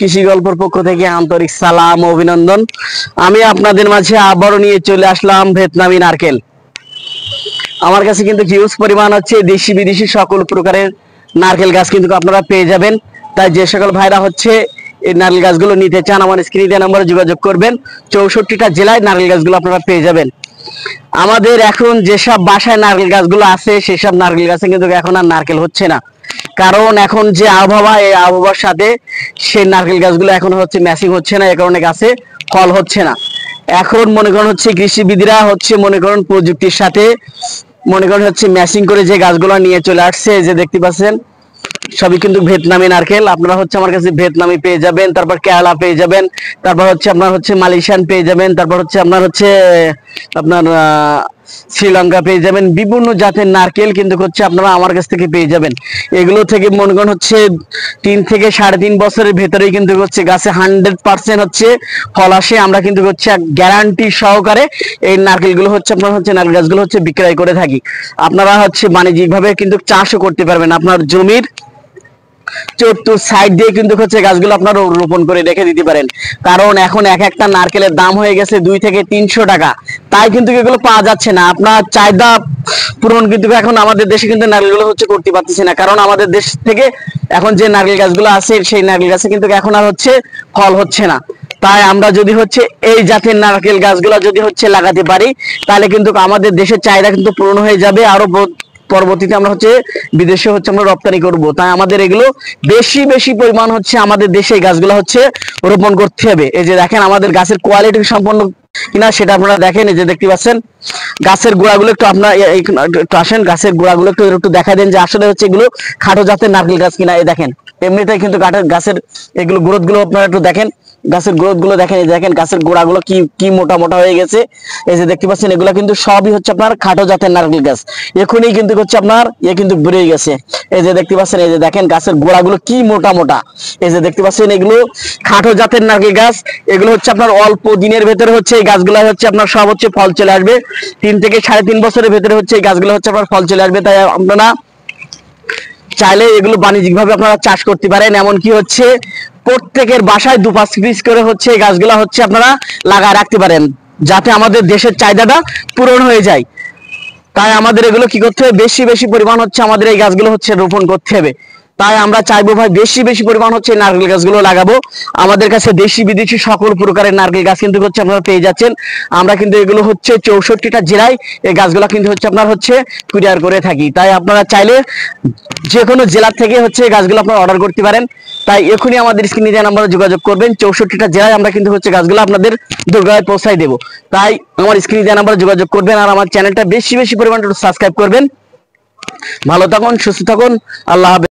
কৃষি গল্পের পক্ষ থেকে আন্তরিক সালাম ও অভিনন্দন। আমি আপনাদের মাঝে আবারও নিয়ে চলে আসলাম ভিয়েতনামি নারকেল। আমার কাছে কিন্তু হিউজ পরিমাণ হচ্ছে দেশি বিদেশি সকল প্রকারের নারকেল গাছ কিন্তু আপনারা পেয়ে যাবেন। তাই যে সকল ভাইরা হচ্ছে এই নারকেল গাছগুলো নিতে চান আমার স্ক্রিনে দেওয়া নম্বরে যোগাযোগ করবেন। 64টা জেলায় নারকেল গাছগুলো আপনারা পেয়ে যাবেন। আমাদের এখন যেসব বাসায় নারকেল গাছগুলো আছে সেসব নারকেল গাছে কিন্তু এখন আর নারকেল হচ্ছে না, কারণ এখন যে আবহাওয়া, এই আবহাওয়ার সাথে সেই নারকেল গাছগুলো এখন হচ্ছে ম্যাচিং হচ্ছে না, এই কারণে গাছে ফল হচ্ছে না। এখন মনে করেন হচ্ছে কৃষিবিদরা হচ্ছে মনে করেন প্রযুক্তির সাথে মনে করেন হচ্ছে ম্যাচিং করে যে গাছগুলো নিয়ে চলে আসছে, যে দেখতে পাচ্ছেন সবই কিন্তু ভিয়েতনামি নারকেল। আপনারা হচ্ছে আমার কাছে ভিয়েতনামি পেয়ে যাবেন, তারপর কেরালা পেয়ে যাবেন, তারপর হচ্ছে আপনার হচ্ছে মালয়েশিয়ান পেয়ে যাবেন, তারপর হচ্ছে আপনার হচ্ছে আপনার শ্রীলঙ্কা পেয়ে যাবেন। বিভিন্ন জাতের নারকেল কিন্তু হচ্ছে আপনারা আমার কাছ থেকে পেয়ে যাবেন। এগুলো থেকে মনে করেন হচ্ছে 3 থেকে 3.5 বছরের ভেতরেই কিন্তু হচ্ছে গাছে 100% হচ্ছে ফল আসে। আমরা কিন্তু হচ্ছে গ্যারান্টি সহকারে এই নারকেলগুলো হচ্ছে আপনার হচ্ছে নারকেল গাছগুলো হচ্ছে বিক্রয় করে থাকি। আপনারা হচ্ছে বাণিজ্যিকভাবে কিন্তু চাষও করতে পারবেন। আপনার জমির চতুর সাইড দিয়ে কিন্তু হচ্ছে গাছগুলো আপনারা রোপণ করে রেখে দিতে পারেন, কারণ এখন এক একটা নারকেলের দাম হয়ে গেছে 2 থেকে 300 টাকা। তাই কিন্তু এগুলো পাওয়া যাচ্ছে না। আপনার চাহিদা পূরণ কিন্তু এখন আমাদের দেশে কিন্তু নারকেলগুলো হচ্ছে করতে পারতেছে না, কারণ আমাদের দেশ থেকে এখন যে নারকেল গাছগুলো আছে সেই নারকেল গাছে কিন্তু এখন আর হচ্ছে ফল হচ্ছে না। তাই আমরা যদি হচ্ছে এই জাতের নারকেল গাছগুলো যদি হচ্ছে লাগাতে পারি, তাহলে কিন্তু আমাদের দেশের চাহিদা কিন্তু পূরণ হয়ে যাবে। আরো পরবর্তীতে আমরা হচ্ছে বিদেশে হচ্ছে আমরা রপ্তানি করব। তাই আমাদের এগুলো বেশি বেশি পরিমাণ হচ্ছে আমাদের দেশে এই গাছগুলো হচ্ছে রোপণ করতে হবে। এই যে দেখেন আমাদের গাছের কোয়ালিটি সম্পন্ন কিনা সেটা আপনারা দেখেন। এই যে দেখতে পাচ্ছেন গাছের গোড়াগুলো একটু আপনার একটু আসেন, গাছের গোড়াগুলো একটু দেখা দেন যে আসলে হচ্ছে এগুলো খাটো জাতের নারকেল গাছ কিনা। এই দেখেন এমনিতেই কিন্তু গাছের এগুলো গ্রোথ গুলো আপনারা একটু দেখেন, গাছের গ্রোথ গুলো দেখেন। এই দেখেন গাছের গোড়াগুলো কি কি মোটা মোটা হয়ে গেছে। এই যে দেখতে পাচ্ছেন এগুলো কিন্তু সবই হচ্ছে আপনার খাটো জাতের নারকেল গাছ। এখনই কিন্তু হচ্ছে আপনার কিন্তু বেড়ে গেছে। এই যে দেখতে পাচ্ছেন, এই যে দেখেন গাছের গোড়াগুলো কি মোটা মোটা। এই যে দেখতে পাচ্ছেন এগুলো খাটো জাতের নারকেল গাছ। এগুলো হচ্ছে আপনার অল্প দিনের ভেতরে হচ্ছে এই গাছগুলো হচ্ছে আপনার সব হচ্ছে ফল চলে আসবে। 3 থেকে 3.5 বছরের ভেতরে হচ্ছে এই গাছগুলো হচ্ছে আপনার ফল চলে আসবে। তাই আপনারা চাইলে এগুলো বাণিজ্যিক ভাবে আপনারা চাষ করতে পারেন। এমনকি হচ্ছে প্রত্যেকের বাসায় 2-5 পিস করে হচ্ছে এই গাছগুলা হচ্ছে আপনারা লাগায় রাখতে পারেন, যাতে আমাদের দেশের চাহিদাটা পূরণ হয়ে যায়। তাই আমাদের এগুলো কি করতে হবে, বেশি বেশি পরিমাণ হচ্ছে আমাদের এই গাছগুলো হচ্ছে রোপণ করতে হবে। তাই আমরা চাইবো ভাই বেশি বেশি পরিমাণ হচ্ছে নারকেল গাছগুলো লাগাবো। আমাদের কাছে দেশি বিদেশি সকল প্রকারের নারকেল গাছ কিন্তু হচ্ছে আপনারা পেয়ে যাচ্ছেন। আমরা কিন্তু এগুলো হচ্ছে 64টা জেলায় এই গাছগুলো কিন্তু হচ্ছে আপনার হচ্ছে কুরিয়ার করে থাকি। তাই আপনারা চাইলে যে কোনো জেলা থেকে হচ্ছে এই গাছগুলো আপনারা অর্ডার করতে পারেন। তাই এখনই আমাদের স্ক্রিনে দেওয়া নম্বরে যোগাযোগ করবেন। 64টা জেলায় আমরা কিন্তু হচ্ছে গাছগুলো আপনাদের দোরগোড়ায় পৌঁছাই দেবো। তাই আমার স্ক্রিনে দেওয়া নম্বরে যোগাযোগ করবেন, আর আমার চ্যানেলটা বেশি বেশি পরিমাণে সাবস্ক্রাইব করবেন। ভালো থাকুন, সুস্থ থাকুন, আল্লাহ হাফেজ।